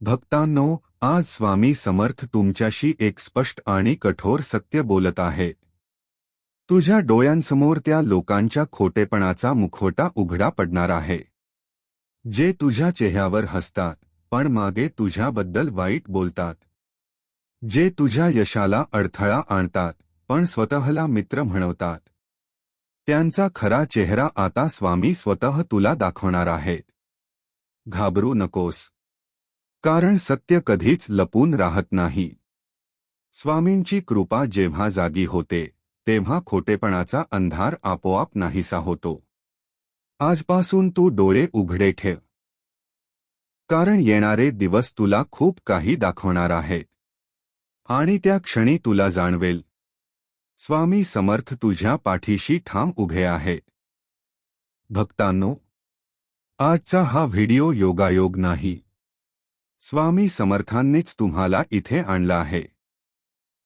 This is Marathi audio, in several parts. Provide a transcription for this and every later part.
भक्तांनो, आज स्वामी समर्थ तुमच्याशी एक स्पष्ट आणि कठोर सत्य बोलत आहेत. तुझ्या डोळ्यांसमोर त्या लोकांच्या खोटेपणाचा मुखवटा उघडा पडणार आहे, जे तुझ्या चेहऱ्यावर हसतात पण मागे तुझ्याबद्दल वाईट बोलतात. जे तुझ्या यशाला अडथळा आणतात पण स्वतःला मित्र म्हणवतात. त्यांचा खरा चेहरा आता स्वामी स्वतः तुला दाखवणार आहेत. घाबरू नकोस, कारण सत्य कधीच लपून राहत नाही. स्वामींची कृपा जेव्हा जागी होते तेव्हा खोटेपणाचा अंधार आपोआप नाहीसा होतो. आजपासून तू डोळे उघडे ठेव, कारण येणारे दिवस तुला खूप काही दाखवणार आहेत. आणि त्या क्षणी तुला जाणवेल, स्वामी समर्थ तुझ्या पाठीशी ठाम उभे आहेत. भक्तांनो, आजचा हा व्हिडिओ योगायोग नाही. स्वामी समर्थांनीच तुम्हाला इथे आणलं आहे,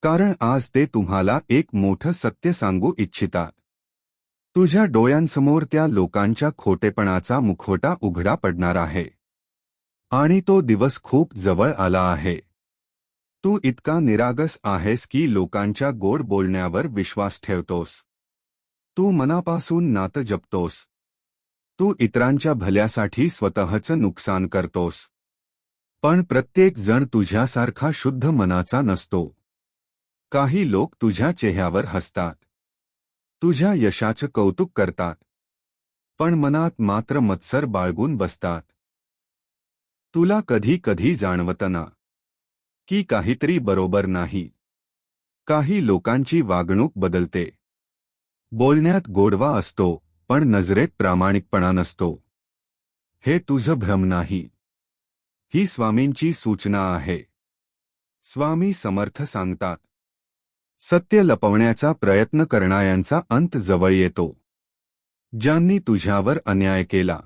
कारण आज ते तुम्हाला एक मोठं सत्य सांगू इच्छितात. तुझ्या डोळ्यांसमोर त्या लोकांच्या खोटेपणाचा मुखवटा उघडा पडणार आहे, आणि तो दिवस खूप जवळ आला आहे. तू इतका निरागस आहेस की लोकांच्या गोड बोलण्यावर विश्वास ठेवतोस. तू मनापासून नातं जपतोस. तू इतरांच्या भल्यासाठी स्वतःचं नुकसान करतोस. पण प्रत्येक जण तुझ्यासारखा शुद्ध मनाचा नसतो. काही लोक तुझ्या चेहऱ्यावर हसतात, तुझ्या यशाचं कौतुक करतात, पण मनात मात्र मत्सर बाळगून बसतात. तुला कधी कधी जाणवतं ना की काहीतरी बरोबर नाही. काही लोकांची वागणूक बदलते. बोलण्यात गोडवा असतो पण नजरेत प्रामाणिकपणा नसतो. हे तुझं भ्रम नाही, ही स्वामींची सूचना आहे. स्वामी समर्थ सांगतात, सत्य लपवण्याचा प्रयत्न करणाऱ्यांचा अंत जवळ येतो. ज्यांनी तुझ्यावर अन्याय केला,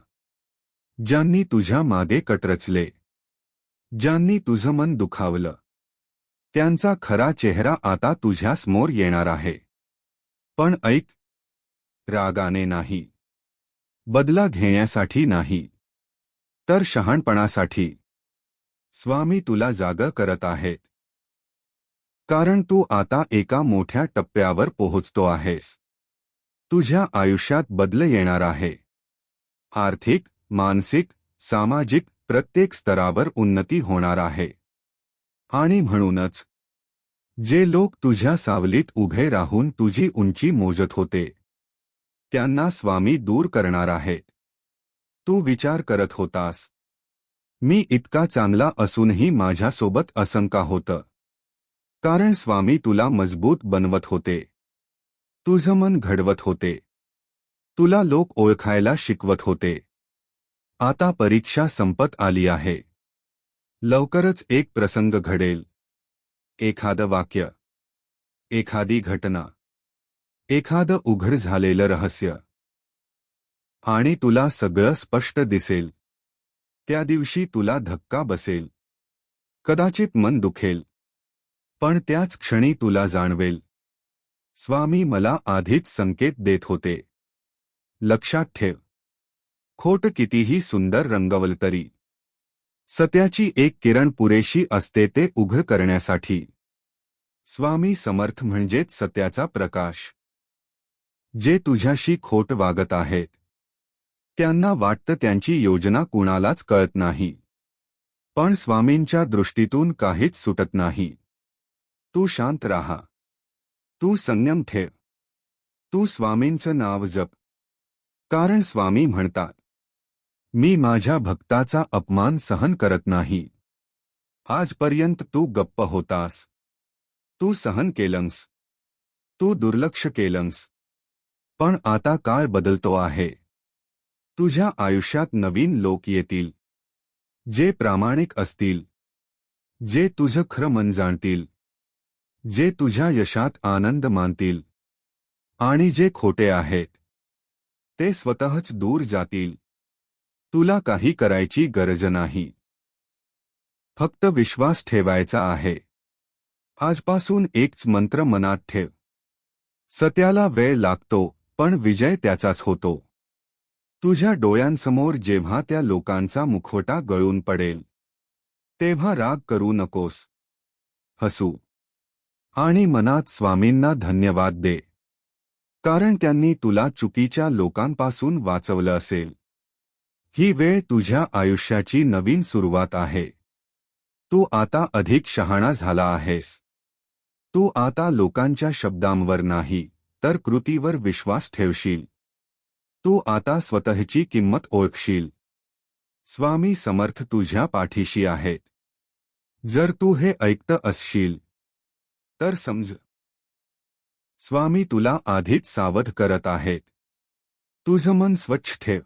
ज्यांनी तुझ्या मागे कट रचले, ज्यांनी तुझं मन दुखावलं, त्यांचा खरा चेहरा आता तुझ्यासमोर येणार आहे. पण ऐक, रागाने नाही, बदला घेण्यासाठी नाही, तर शहाणपणासाठी. स्वामी तुला जागं करत आहेत, कारण तू आता एका मोठ्या टप्प्यावर पोहोचतो आहेस. तुझ्या आयुष्यात बदल येणार आहे. आर्थिक, मानसिक, सामाजिक प्रत्येक स्तरावर उन्नती होणार आहे. आणि म्हणूनच जे लोक तुझ्या सावलीत उभे राहून तुझी उंची मोजत होते, त्यांना स्वामी दूर करणार आहेत. तू विचार करत होतास, मी इतका चांगला असूनही माझ्यासोबत असं का होतं? कारण स्वामी तुला मजबूत बनवत होते. तुझं मन घडवत होते. तुला लोक ओळखायला शिकवत होते. आता परीक्षा संपत आली आहे. लवकरच एक प्रसंग घडेल. एखादं वाक्य, एखादी घटना, एखादं उघड झालेलं रहस्य, आणि तुला सगळं स्पष्ट दिसेल. त्या दिवशी तुला धक्का बसेल. कदाचित मन दुखेल. पण त्याच क्षणी तुला जाणवेल, स्वामी मला आधीच संकेत देत होते. लक्षात ठेव, खोट कितीही सुंदर रंगवलं तरी सत्याची एक किरण पुरेशी असते ते उघड करण्यासाठी. स्वामी समर्थ म्हणजेच सत्याचा प्रकाश. जे तुझ्याशी खोट वागत आहेत, त्यांना वाटतं त्यांची योजना कुणालाच कळत नाही. पण स्वामींच्या दृष्टीतून काहीच सुटत नाही. तू शांत राहा. तू संयम ठेव. तू स्वामींचं नाव जप. कारण स्वामी म्हणतात, मी माझ्या भक्ताचा अपमान सहन करत नाही. आजपर्यंत तू गप्प होतास. तू सहन केलंस. तू दुर्लक्ष केलंस. पण आता काळ बदलतो आहे. तुझ्या आयुष्यात नवीन लोक येतील, जे प्रामाणिक असतील, जे तुझं खरं मन जाणतील, जे तुझ्या यशात आनंद मानतील. आणि जे खोटे आहेत, ते स्वतःच दूर जातील. तुला काही करायची गरज नाही. फक्त विश्वास ठेवायचा आहे. आजपासून एकच मंत्र मनात ठेव. सत्याला वेळ लागतो, पण विजय त्याचाच होतो. तुझ्या डोळ्यांसमोर जेव्हा त्या लोकांचा मुखवटा गळून पडेल, तेव्हा राग करू नकोस. हसू आणि मनात स्वामींना धन्यवाद दे, कारण त्यांनी तुला चुकीच्या लोकांपासून वाचवलं असेल. ही वेळ तुझ्या आयुष्याची नवीन सुरुवात आहे. तू आता अधिक शहाणा झाला आहेस. तू आता लोकांच्या शब्दांवर नाही, तर कृतीवर विश्वास ठेवशील. तू आता स्वतःची किंमत ओळखशील. स्वामी समर्थ तुझ्या पाठीशी आहेत. जर तू हे ऐकत असशील तर समज, स्वामी तुला आधीच सावध करत आहेत. तुझं मन स्वच्छ ठेव.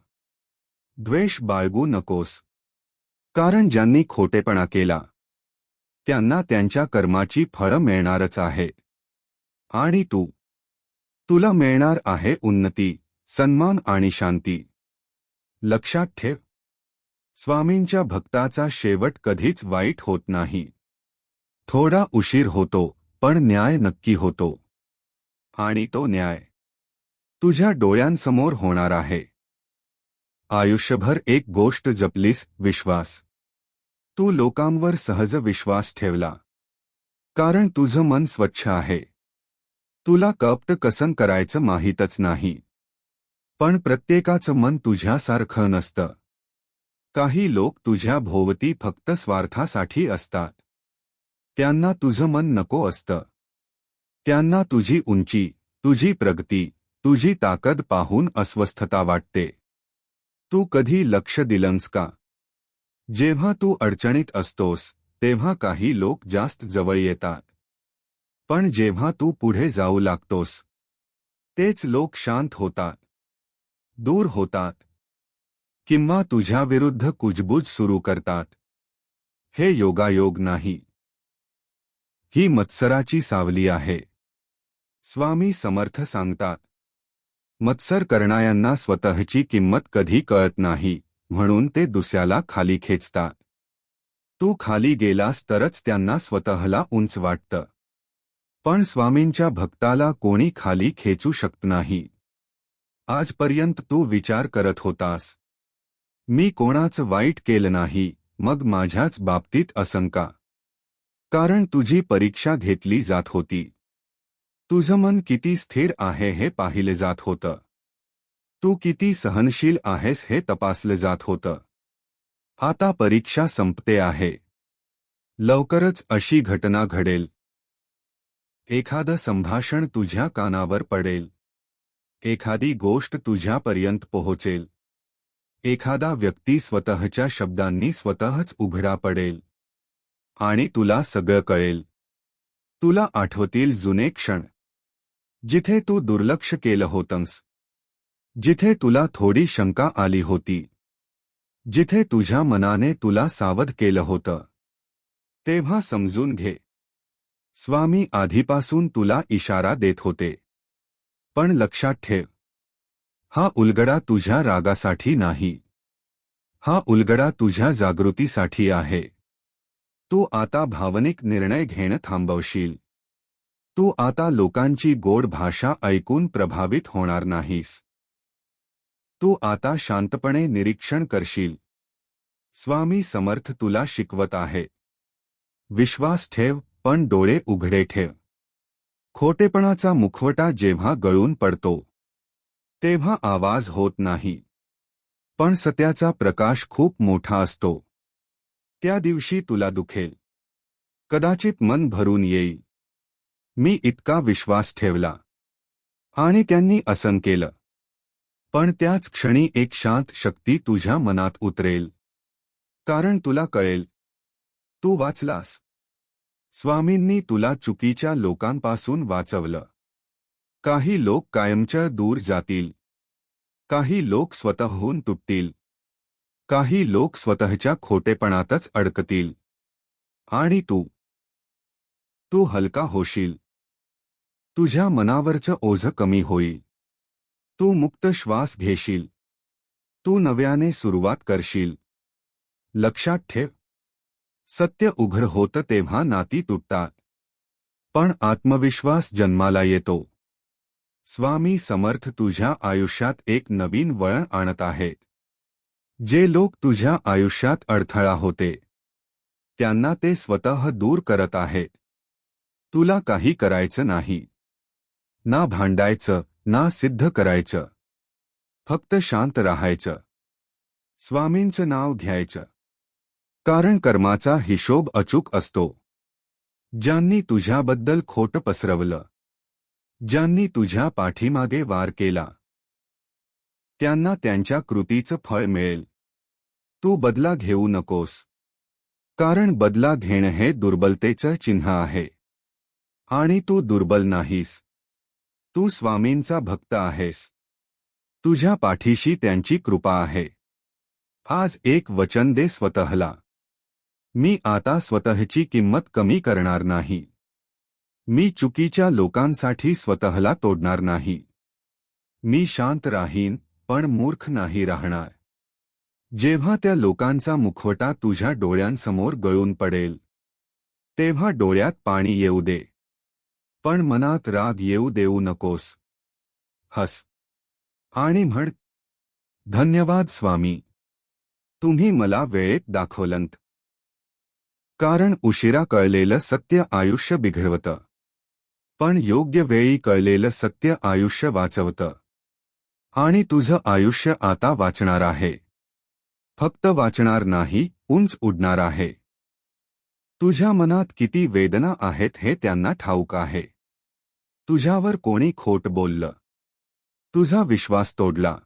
द्वेष बाळगू नकोस, कारण ज्यांनी खोटेपणा केला त्यांना त्यांच्या कर्माची फळं मिळणारच आहेत. आणि तुला मिळणार आहे उन्नती, सन्मान आणि शांती. लक्षात ठेव, स्वामींच्या भक्ताचा शेवट कधीच वाईट होत नाही. थोडा उशीर होतो, पण न्याय नक्की होतो. आणि तो न्याय तुझ्या डोळ्यांसमोर होणार आहे. आयुष्यभर एक गोष्ट जपलीस, विश्वास. तू लोकांवर सहज विश्वास ठेवला, कारण तुझं मन स्वच्छ आहे. तुला कपट कसं करायचं माहीतच नाही. पण प्रत्येकाचं मन तुझ्यासारखं नसतं. काही लोक तुझ्या भोवती फक्त स्वार्थासाठी असतात. त्यांना तुझं मन नको असतं. त्यांना तुझी उंची, तुझी प्रगती, तुझी ताकद पाहून अस्वस्थता वाटते. तू कधी लक्ष दिलंस का? जेव्हा तू अडचणीत असतोस तेव्हा काही लोक जास्त जवळ येतात. पण जेव्हा तू पुढे जाऊ लागतोस तेच लोक शांत होतात, दूर होतात, किंवा तुझ्याविरुद्ध कुजबूज सुरू करतात. हे योगायोग नाही, ही मत्सराची सावली आहे. स्वामी समर्थ सांगतात, मत्सर करणाऱ्यांना स्वतःची किंमत कधी कळत नाही, म्हणून ते दुसऱ्याला खाली खेचतात. तू खाली गेलास तरच त्यांना स्वतःला उंच वाटतं. पण स्वामींच्या भक्ताला कोणी खाली खेचू शकत नाही. आजपर्यंत तू विचार करत होतास, मी कोणाचं वाईट केलं नाही, मग माझ्याच बाबतीत असं का? कारण तुझी परीक्षा घेतली जात होती. तुझं मन किती स्थिर आहे हे पाहिले जात होतं. तू किती सहनशील आहेस हे तपासलं जात होतं. आता परीक्षा संपते आहे. लवकरच अशी घटना घडेल. एखादं संभाषण तुझ्या कानावर पडेल. एखादी गोष्ट तुझ्यापर्यंत पोहोचेल. एखादा व्यक्ती स्वतःच्या शब्दांनी स्वतःच उघडा पडेल. आणि तुला सगळं कळेल. तुला आठवतील जुने क्षण, जिथे तू दुर्लक्ष केलं होतंस, जिथे तुला थोडी शंका आली होती, जिथे तुझ्या मनाने तुला सावध केलं होतं. तेव्हा समजून घे, स्वामी आधीपासून तुला इशारा देत होते. पण लक्षात ठेव, हा उलगडा तुझ्या रागासाठी नाही. हा उलगडा तुझ्या जागृतीसाठी आहे. तू आता भावनिक निर्णय घेणं थांबवशील. तू आता लोकांची गोड भाषा ऐकून प्रभावित होणार नाहीस. तू आता शांतपणे निरीक्षण करशील. स्वामी समर्थ तुला शिकवत आहे. विश्वास ठेव, पण डोळे उघडे ठेव. खोटेपणाचा मुखवटा जेव्हा गळून पडतो तेव्हा आवाज होत नाही, पण सत्याचा प्रकाश खूप मोठा असतो. त्या दिवशी तुला दुखेल. कदाचित मन भरून येईल, मी इतका विश्वास ठेवला आणि त्यांनी असं केलं. पण त्याच क्षणी एक शांत शक्ती तुझ्या मनात उतरेल. कारण तुला कळेल, तू वाचलास. स्वामींनी तुला चुकीच्या लोकांपासून वाचवलं. काही लोक कायमच्या दूर जातील. काही लोक स्वतःहून तुटतील. काही लोक स्वतःच्या खोटेपणातच अडकतील. आणि तू हलका होशील. तुझ्या मनावरचं ओझं कमी होईल. तू मुक्त श्वास घेशील. तू नव्याने सुरुवात करशील. लक्षात ठेव, सत्य उघड होतं तेव्हा नाती तुटतात, पण आत्मविश्वास जन्माला येतो. स्वामी समर्थ तुझ्या आयुष्यात एक नवीन वळण आणत आहेत. जे लोक तुझ्या आयुष्यात अडथळा होते त्यांना ते स्वतः दूर करत आहेत. तुला काही करायचं नाही. ना भांडायचं, ना सिद्ध करायचं. फक्त शांत राहायचं. स्वामींचं नाव घ्यायचं. कारण कर्माचा हिशोब अचूक असतो. ज्यांनी तुझ्याबद्दल खोटं पसरवलं, ज्यांनी तुझ्या पाठीमागे वार केला, त्यांना त्यांच्या कृतीचं फळ मिळेल. तू बदला घेऊ नकोस. कारण बदला घेणं हे दुर्बलतेचं चिन्ह आहे. आणि तू दुर्बल नाहीस. तू स्वामींचा भक्त आहेस. तुझ्या पाठीशी त्यांची कृपा आहे. आज एक वचन दे स्वतःला. मी आता स्वतःची किंमत कमी करणार नाही. मी चुकीच्या लोकांसाठी स्वतःला तोडणार नाही. मी शांत राहीन, पण मूर्ख नाही राहणार. जेव्हा त्या लोकांचा मुखवटा तुझ्या डोळ्यांसमोर गळून पडेल, तेव्हा डोळ्यात पाणी येऊ दे. पण मनात राग येऊ देऊ नकोस. हस आणि म्हण, धन्यवाद स्वामी. तुम्ही मला वेळेत दाखवलंत. कारण उशिरा कळलेलं सत्य आयुष्य बिघडवतं. पण योग्य वेळी कळलेलं सत्य आयुष्य वाचवतं. आणि तुझं आयुष्य आता वाचणार आहे. फक्त वाचणार नाही, उंच उडणार आहे. तुझ्या मनात किती वेदना आहेत हे त्यांना ठाऊक आहे. तुझ्यावर कोणी खोट बोललं, तुझा विश्वास तोडला,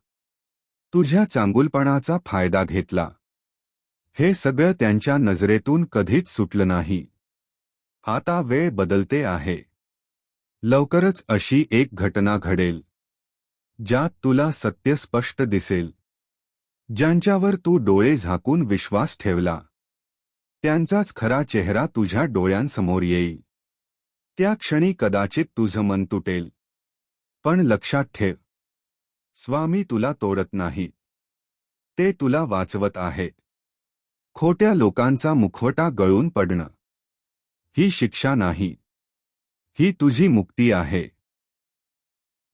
तुझ्या चांगुलपणाचा फायदा घेतला, हे सगळं त्यांच्या नजरेतून कधीच सुटलं नाही. आता वेळ बदलते आहे. लवकरच अशी एक घटना घडेल, ज्यात तुला सत्य स्पष्ट दिसेल. ज्यांच्यावर तू डोळे झाकून विश्वास ठेवला, त्यांचाच खरा चेहरा तुझ्या डोळ्यांसमोर येईल. त्या क्षणी कदाचित तुझं मन तुटेल. पण लक्षात ठेव, स्वामी तुला तोडत नाहीत. ते तुला वाचवत आहेत. खोट्या लोकांचा मुखवटा गळून पडणं ही शिक्षा नाही. ही तुझी मुक्ती आहे.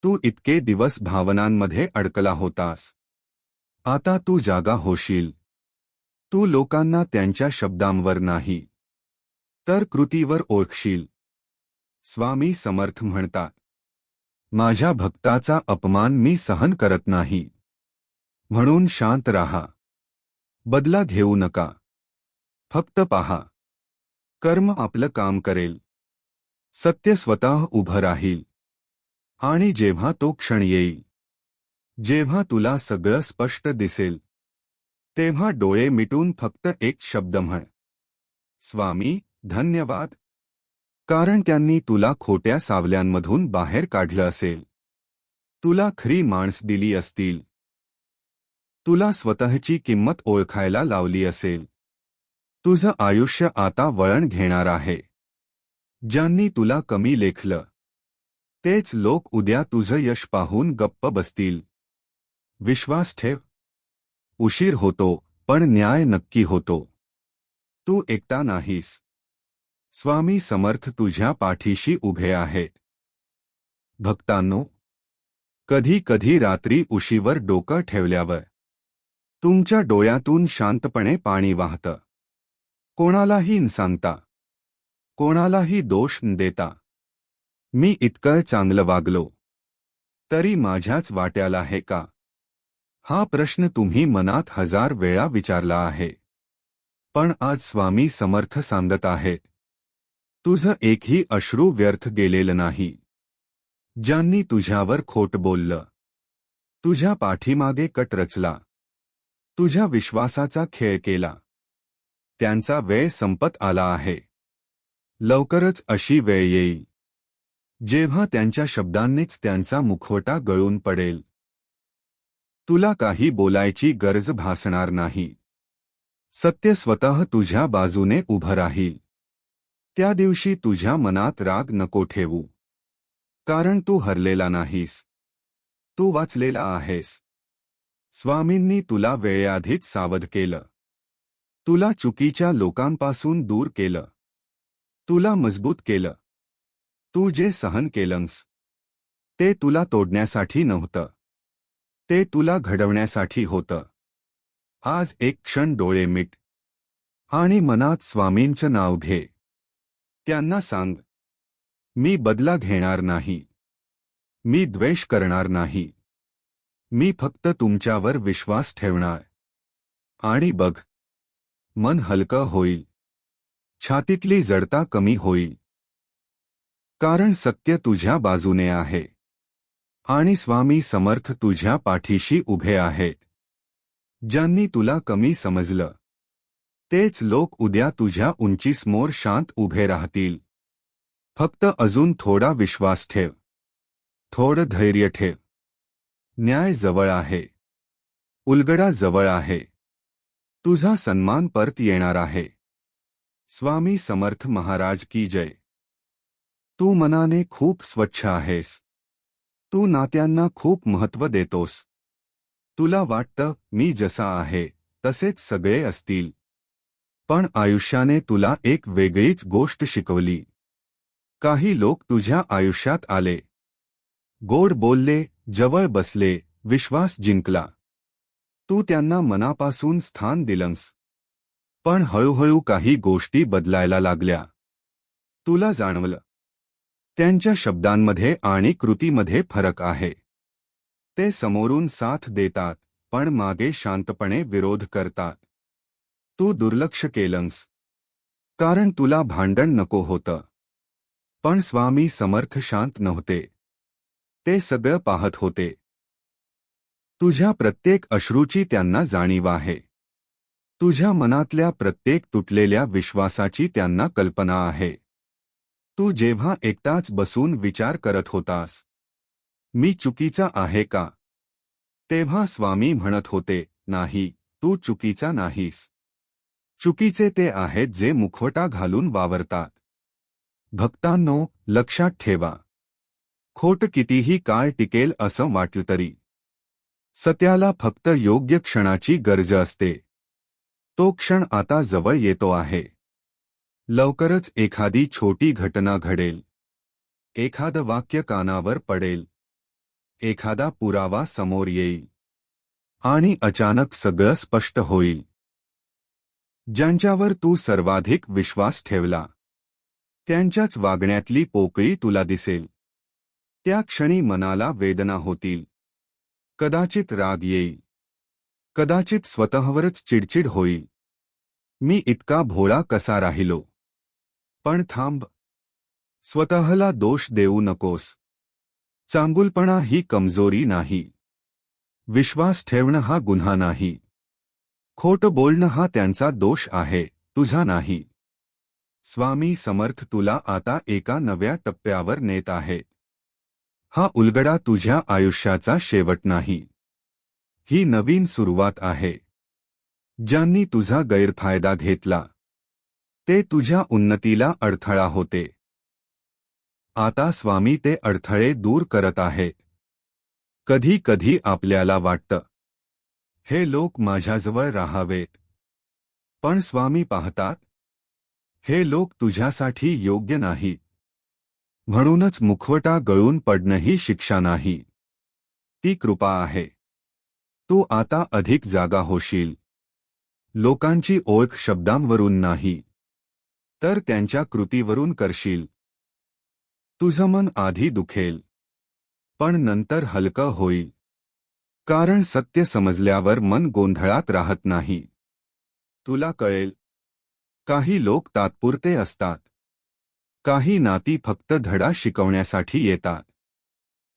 तू इतके दिवस भावनांमध्ये अडकला होतास. आता तू जागा होशील. तू लोकांना त्यांच्या शब्दांवर नाही, तर कृतीवर ओळखशील. स्वामी समर्थ म्हणतात, माझ्या भक्ताचा अपमान मी सहन करत नाही. म्हणून शांत राहा. बदला घेऊ नका. फक्त पहा. कर्म आपलं काम करेल. सत्य स्वतः उभं राहील. आणि जेव्हा तो क्षण येईल, जेव्हा तुला सगळं स्पष्ट दिसेल, तेव्हा डोळे मिटून फक्त एक शब्द म्हण, स्वामी धन्यवाद. कारण त्यांनी तुला खोट्या सावल्यांमधून बाहेर काढलं असेल. तुला खरी माणस दिली असतील. तुला स्वतःची किंमत ओळखायला लावली असेल. तुझं आयुष्य आता वळण घेणार आहे. ज्यांनी तुला कमी लेखलं, तेच लोक उद्या तुझं यश पाहून गप्प बसतील. विश्वास ठेव. उशीर होतो, पण न्याय नक्की होतो. तू एकटा नाहीस. स्वामी समर्थ तुझ्या पाठीशी उभे आहेत. भक्तांनो, कधी कधी रात्री उशीवर डोकं ठेवल्यावर तुमच्या डोळ्यातून शांतपणे पाणी वाहतं. कोणालाही न सांगता, कोणालाही दोष न देता. मी इतकं चांगलं वागलो, तरी माझ्याच वाट्याला आहे का? हा प्रश्न तुम्ही मनात 1000 वेळा विचारला आहे. पण आज स्वामी समर्थ सांगत आहेत, तुझं एकही अश्रू व्यर्थ गेलेलं नाही. ज्यांनी तुझ्यावर खोट बोललं, तुझ्या पाठीमागे कट रचला, तुझ्या विश्वासाचा खेळ केला, त्यांचा वेळ संपत आला आहे. लवकरच अशी वेळ येईल, जेव्हा त्यांच्या शब्दांनीच त्यांचा मुखवटा गळून पडेल. तुला काही बोलायची गरज भासणार नाही. सत्य स्वतः तुझ्या बाजूने उभं राहील. त्या दिवशी तुझ्या मनात राग नको ठेवू. कारण तू हरलेला नाहीस. तू वाचलेला आहेस. स्वामींनी तुला वेळेआधीच सावध केलं. तुला चुकीच्या लोकांपासून दूर केलं. तुला मजबूत केलं. तू जे सहन केलंस, ते तुला तोडण्यासाठी नव्हतं. ते तुला घडवण्यासाठी होतं. आज एक क्षण डोळे मिट. आणि मनात स्वामींचं नाव घे. त्यांना सांग, मी बदला घेणार नाही. मी द्वेष करणार नाही. मी फक्त तुमच्यावर विश्वास ठेवणार. आणि बघ, मन हलकं होईल. छातीतली जडता कमी होईल. कारण सत्य तुझ्या बाजूने आहे. आणि स्वामी समर्थ तुझ्या पाठीशी उभे आहेत. ज्यांनी तुला कमी समजलं, तेच लोक उद्या तुझ्या उंचीसमोर शांत उभे राहतील. फक्त अजून थोडा विश्वास ठेव. थोडं धैर्य ठेव. न्याय जवळ आहे. उलगडा जवळ आहे. तुझा सन्मान परत येणार आहे. स्वामी समर्थ महाराज की जय. तू मनाने खूप स्वच्छ आहेस. तू नात्यांना खूप महत्त्व देतोस. तुला वाटतं मी जसा आहे तसेच सगळे असतील. पण आयुष्याने तुला एक वेगळीच गोष्ट शिकवली. काही लोक तुझ्या आयुष्यात आले, गोड बोलले, जवळ बसले, विश्वास जिंकला. तू त्यांना मनापासून स्थान दिलंस. पण हळूहळू काही गोष्टी बदलायला लागल्या. तुला जाणवलं, त्यांच्या शब्दांमध्ये आणि कृतीमध्ये फरक आहे. ते समोरून साथ देतात, पण मागे शांतपणे विरोध करतात. तू दुर्लक्ष केलंस, कारण तुला भांडण नको होतं. पण स्वामी समर्थ शांत नव्हते. ते सगळं पाहत होते. तुझ्या प्रत्येक अश्रूची त्यांना जाणीव आहे. तुझ्या मनातल्या प्रत्येक तुटलेल्या विश्वासाची त्यांना कल्पना आहे. तू जेव्हा एकटाच बसून विचार करत होतास, मी चुकीचा आहे का, तेव्हा स्वामी म्हणत होते, नाही, तू चुकीचा नाहीस. चुकीचे ते आहेत जे मुखवटा घालून वावरतात. भक्तांनो, लक्षात ठेवा, खोट कितीही काळ टिकेल असं वाटलं तरी सत्याला फक्त योग्य क्षणाची गरज असते. तो क्षण आता जवळ येतो आहे. लवकरच एखादी छोटी घटना घडेल. एखादं वाक्य कानावर पडेल. एखादा पुरावा समोर येईल. आणि अचानक सगळं स्पष्ट होईल. ज्यांच्यावर तू सर्वाधिक विश्वास ठेवला, त्यांच्याच वागण्यातली पोकळी तुला दिसेल. त्या क्षणी मनाला वेदना होतील. कदाचित राग येईल. कदाचित स्वतःवरच चिडचिड होईल. मी इतका भोळा कसा राहिलो. पण थांब. स्वतःला दोष देऊ नकोस. चांगुलपणा ही कमजोरी नाही. विश्वास ठेवणं हा गुन्हा नाही. खोटं बोलणं हा त्यांचा दोष आहे, तुझा नाही. स्वामी समर्थ तुला आता एका नव्या टप्प्यावर नेत आहेत. हा उलगडा तुझ्या आयुष्याचा शेवट नाही. ही नवीन सुरुवात आहे. ज्यांनी तुझा गैरफायदा घेतला, ते तुझ्या उन्नतीला अडथळा होते. आता स्वामी ते अडथळे दूर करत आहेत. कधी कधी आपल्याला वाटतं, हे लोक माझ्याजवळ राहावेत. पण स्वामी पाहतात, हे लोक तुझ्यासाठी योग्य नाहीत. म्हणूनच मुखवटा गळून पडणं ही शिक्षा नाही, ती कृपा आहे. तू आता अधिक जागा होशील. लोकांची ओळख शब्दांवरून नाही, तर त्यांच्या कृतीवरून करशील. तुझं मन आधी दुखेल, पण नंतर हलकं होईल. कारण सत्य समजल्यावर मन गोंधळात राहत नाही. तुला कळेल, काही लोक तात्पुरते असतात. काही नाती फक्त धडा शिकवण्यासाठी येतात.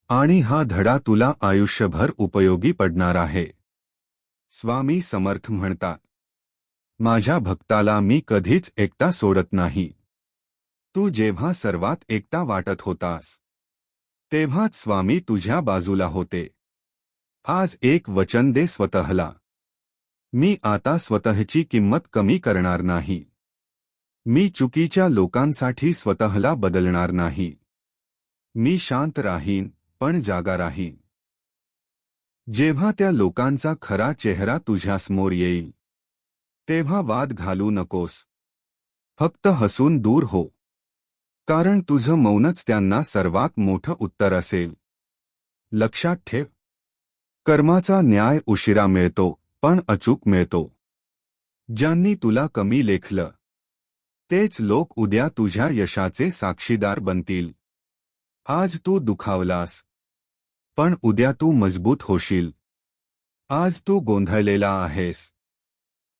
आणि हा धडा तुला आयुष्यभर उपयोगी पडणार आहे. स्वामी समर्थ म्हणतात, माझ्या भक्ताला मी कधीच एकटा सोडत नाही. तू जेव्हा सर्वात एकटा वाटत होतास, तेव्हाच स्वामी तुझ्या बाजूला होते. आज एक वचन दे स्वतःला. मी आता स्वतःची किंमत कमी करणार नाही. मी चुकीच्या लोकांसाठी स्वतःला बदलणार नाही. मी शांत राहीन, पण जागा राहीन. जेव्हा त्या लोकांचा खरा चेहरा तुझ्यासमोर येईल, तेव्हा वाद घालू नकोस. फक्त हसून दूर हो. कारण तुझं मौनच त्यांना सर्वात मोठं उत्तर असेल. लक्षात ठेव, कर्माचा न्याय उशिरा मिळतो, पण अचूक मिळतो. ज्यांनी तुला कमी लेखलं तेच लोक उद्या तुझ्या यशाचे साक्षीदार बनतील. आज तू दुखावलास, पण उद्या तू मजबूत होशील. आज तू गोंधळलेला आहेस,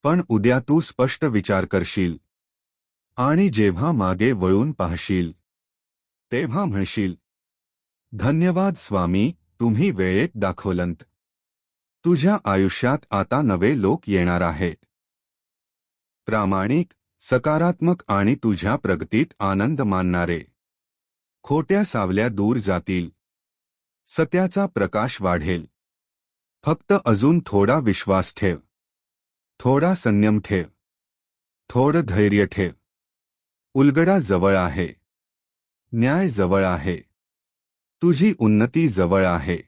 पण उद्या तू स्पष्ट विचार करशील. आणि जेव्हा मागे वळून पाहशील तेव्हा म्हणशील, धन्यवाद स्वामी, तुम्ही वेळेत दाखवलंत. तुझ्या आयुष्यात आता नवे लोक येणार आहेत. प्रामाणिक, सकारात्मक आणि तुझ्या प्रगतीत आनंद मानणारे. खोट्या सावल्या दूर जातील. सत्याचा प्रकाश वाढेल. फक्त अजून थोडा विश्वास ठेव. थोडा संयम ठेव. थोडं धैर्य ठेव. उलगडा जवळ आहे. न्याय जवळ आहे. तुझी उन्नती जवळ आहे.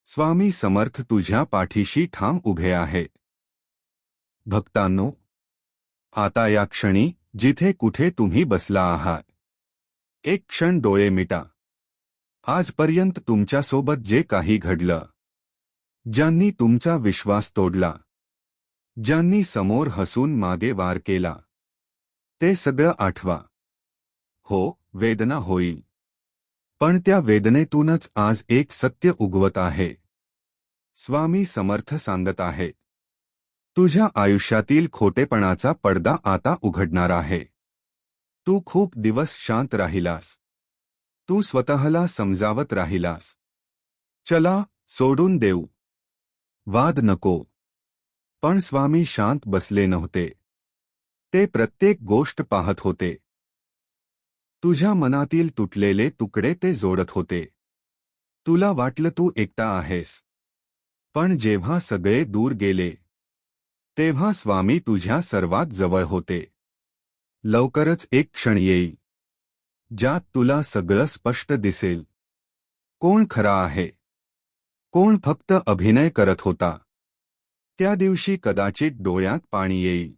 स्वामी समर्थ तुझ्या पाठीशी ठाम उभे आहेत. भक्तांनो, आता या क्षणी जिथे कुठे तुम्ही बसला आहात, एक क्षण डोळे मिटा. आजपर्यंत तुमच्यासोबत जे काही घडलं, ज्यांनी तुमचा विश्वास तोडला, ज्यांनी समोर हसून मागे वार केला, ते सगळं आठवा. हो, वेदना होईल, पण त्या वेदनेतूनच आज एक सत्य उगवत आहे. स्वामी समर्थ सांगत आहेत, तुझ्या आयुष्यातील खोटेपणाचा पडदा आता उघडणार आहे. तू खूप दिवस शांत राहिलास. तू स्वतःला समजावत राहिलास. चला, सोडून देऊ. वाद नको. पण स्वामी शांत बसले नव्हते. ते प्रत्येक गोष्ट पाहत होते. तुझ्या मनातील तुटलेले तुकडे ते जोडत होते. तुला वाटलं तू एकटा आहेस. पण जेव्हा सगळे दूर गेले, तेव्हा स्वामी तुझ्या सर्वात जवळ होते. लवकरच एक क्षण येईल, ज्यात तुला सगळं स्पष्ट दिसेल. कोण खरा आहे, कोण फक्त अभिनय करत होता. त्या दिवशी कदाचित डोळ्यात पाणी येईल.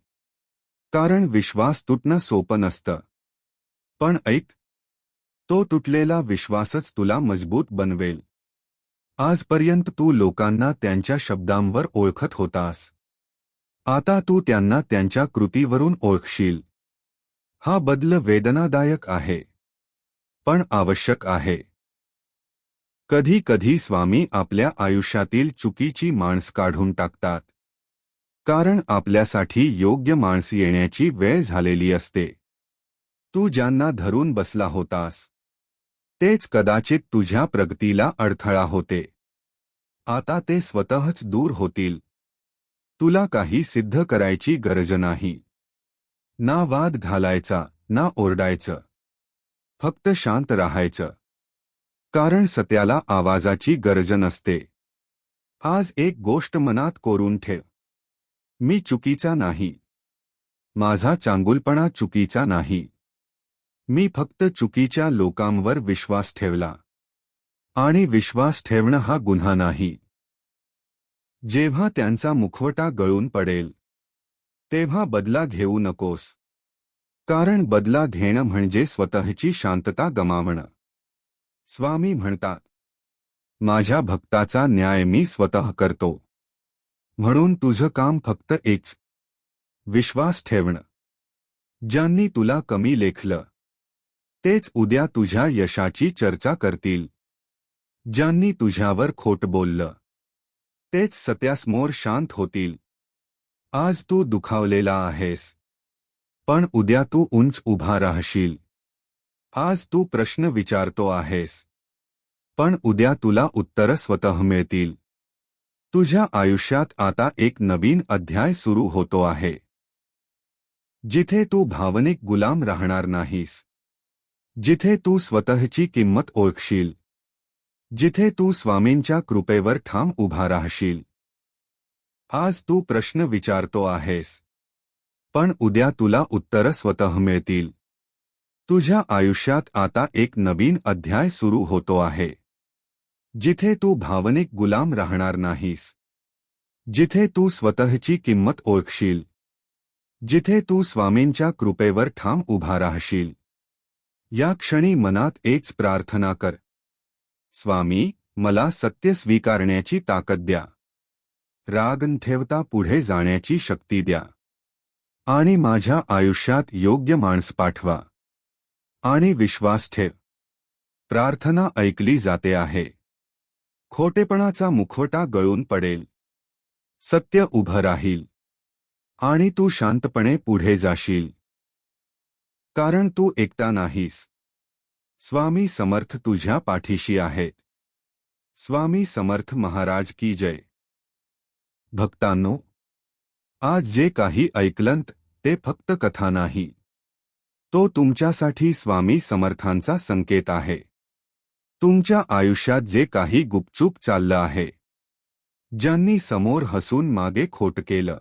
कारण विश्वास तुटणं सोपं नसतं. पण ऐक, तो तुटलेला विश्वासच तुला मजबूत बनवेल. आजपर्यंत तू लोकांना त्यांच्या शब्दांवर ओळखत होतास. आता तू त्यांना त्यांच्या कृतीवरून ओळखशील. हा बदल वेदनादायक आहे, पण आवश्यक आहे. कधी कधी स्वामी आपल्या आयुष्यातील चुकीची माणसं काढून टाकतात. कारण आपल्यासाठी योग्य माणसं येण्याची वेळ झालेली असते. तू ज्यांना धरून बसला होतास, तेच कदाचित तुझ्या प्रगतीला अडथळा होते. आता ते स्वतःच दूर होतील. तुला काही सिद्ध करायची गरज नाही. ना वाद घालायचा, ना ओरडायचं. फक्त शांत राहायचं. कारण सत्याला आवाजाची गरज नसते. आज एक गोष्ट मनात कोरून ठेव. मी चुकीचा नाही. माझा चांगुलपणा चुकीचा नाही. मी फक्त चुकीच्या लोकांवर विश्वास ठेवला. आणि विश्वास ठेवणं हा गुन्हा नाही. जेव्हा त्यांचा मुखवटा गळून पडेल, तेव्हा बदला घेऊ नकोस. कारण बदला घेणं म्हणजे स्वतःची शांतता गमावणं. स्वामी म्हणतात, माझ्या भक्ताचा न्याय मी स्वतः करतो. म्हणून तुझं काम फक्त एकच, विश्वास ठेवणं. ज्यांनी तुला कमी लेखलं, तेच उद्या तुझ्या यशाची चर्चा करतील. ज्यांनी तुझ्यावर खोट बोललं, तेच सत्यासमोर शांत होतील. आज तू दुखावलेला आहेस, पण उद्या तू उंच उभा राहशील. आज तू प्रश्न विचारतो आहेस, पण उद्या तुला उत्तरं स्वतः मिळतील. तुझ्या आयुष्यात आता एक नवीन अध्याय सुरू होतो आहे. जिथे तू भावनिक गुलाम राहणार नाहीस. जिथे तू स्वतःची किंमत ओळखशील. जिथे तू स्वामींच्या कृपेवर ठाम उभा राहशील. आज तू प्रश्न विचारतो आहेस, पण उद्या तुला उत्तरं स्वतः मिळतील. तुझ्या आयुष्यात आता एक नवीन अध्याय सुरू होतो आहे. जिथे तू भावनिक गुलाम राहणार नाहीस. जिथे तू स्वतःची किंमत ओळखशील. जिथे तू स्वामींच्या कृपेवर ठाम उभा राहशील. या क्षणी मनात एकच प्रार्थना कर. स्वामी, मला सत्य स्वीकारण्याची ताकद द्या. राग न ठेवता पुढे जाण्याची शक्ती द्या. आणि माझ्या आयुष्यात योग्य माणस पाठवा आणि विश्वास ठेव. प्रार्थना ऐकली जाते आहे. खोटेपणाचा मुखवटा गळून पडेल. सत्य उभं राहील आणि तू शांतपणे पुढे जाशील. कारण तू एकटा नाहीस. स्वामी समर्थ तुझ्या पाठीशी आहेत. स्वामी समर्थ महाराज की जय. भक्तांनो, आज जे काही ऐकलंत ते फक्त कथा नाही. तो तुमच्यासाठी स्वामी समर्थांचा संकेत आहे. तुमच्या आयुष्यात जे काही गुपचूप चाललं आहे, ज्यांनी समोर हसून मागे खोट केलं,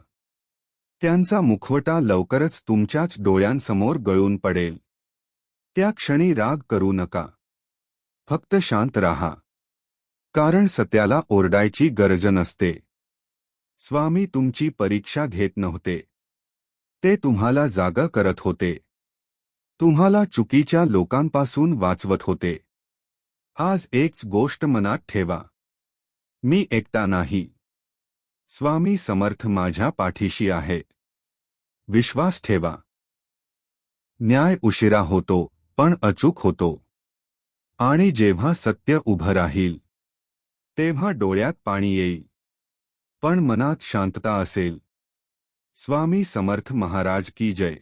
त्यांचा मुखवटा लवकरच तुमच्याच डोळ्यांसमोर गळून पडेल. त्या क्षणी राग करू नका. फक्त शांत राहा. कारण सत्याला ओरडायची गरज नसते. स्वामी तुमची परीक्षा घेत नव्हते. ते तुम्हाला जागा करत होते. तुम्हाला चुकीच्या लोकांपासून वाचवत होते. आज एकच गोष्ट मनात ठेवा. मी एकटा नाही. स्वामी समर्थ माझ्या पाठीशी आहेत. विश्वास ठेवा. न्याय उशिरा होतो, पण अचूक होतो. आणि जेव्हा सत्य उभं राहील, तेव्हा डोळ्यात पाणी येईल, पण मनात शांतता असेल. स्वामी समर्थ महाराज की जय.